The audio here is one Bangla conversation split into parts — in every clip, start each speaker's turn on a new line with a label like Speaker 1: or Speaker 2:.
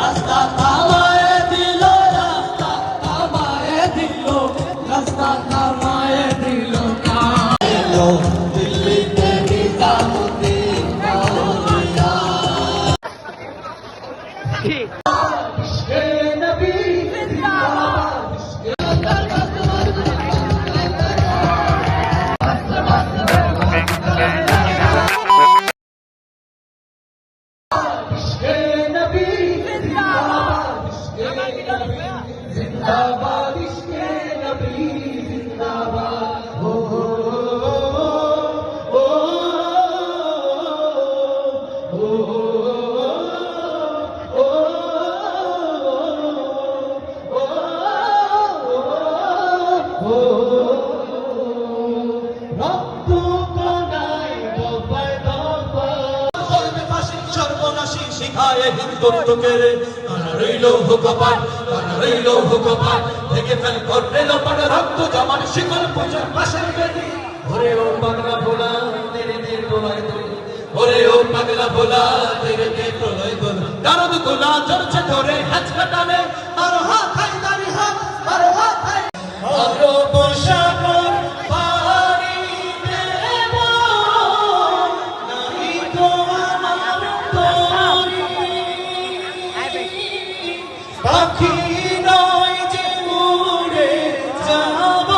Speaker 1: রাস্তা থামায়ে দিল, রাস্তা থামায়ে দিল, রাস্তা থামায়ে দিল। দিল্লিতে নিজামুদ্দিন আউলিয়া। ইশকে নবী জিন্দাবাদ, ইশকে নবী জিন্দাবাদ, জিন্দাবাদ, ইশকে নবী জিন্দাবাদ। ও ও ও শিখায় হিন্দুত্বকে রে, কানা রইল হুকপাত, কানা রইল হুকপাত, থেকে ফেল করলে লোপাট রক্ত জমান শিকল পূজার পাশের বেদি। ওরে ও পাগলা ভোলা তেরে তে প্রলয় দোল, ওরে ও পাগলা ভোলা তেরে তে প্রলয় দোল। দারুদ গোলা চলছে ধরে হাত কাটালে, আর হাত হাই দারি হাত, আর হাত হাই আরো বসাগর পারি দেব, নাহি তো আমার তরি পাখি নয় যে উড়ে যাব।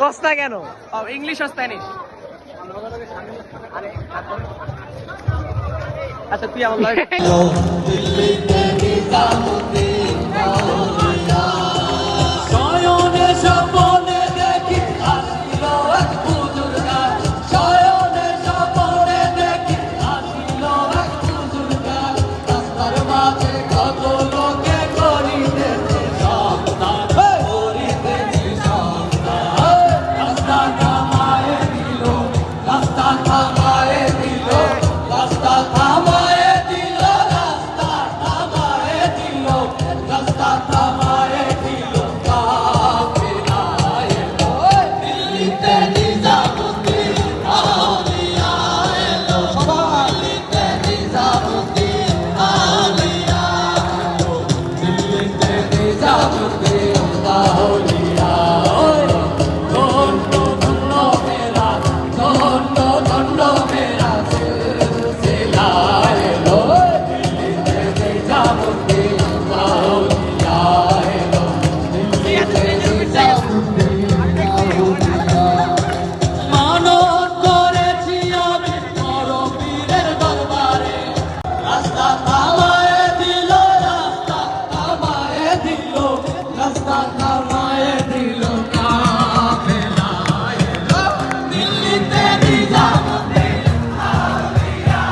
Speaker 2: সস্তা কেন? ইংলিশ আর স্প্যানিশ। আচ্ছা তুই আমার
Speaker 1: রাস্তা থামায় দিল কাফেলা এলো দিল্লিতে নিজামুদ্দিন আউলিয়া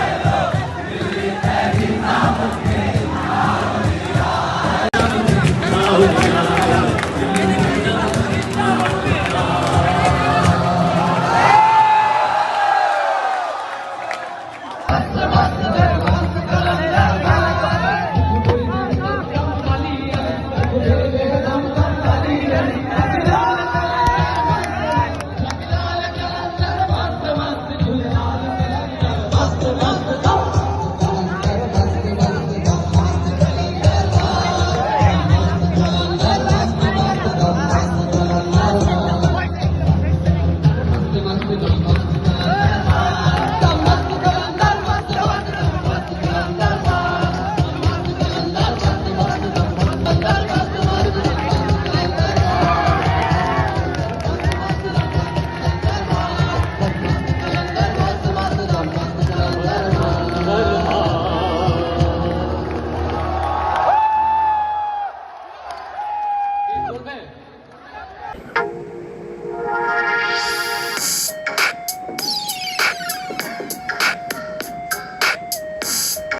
Speaker 1: এলো দিল্লিতে নিজামুদ্দিন আউলিয়া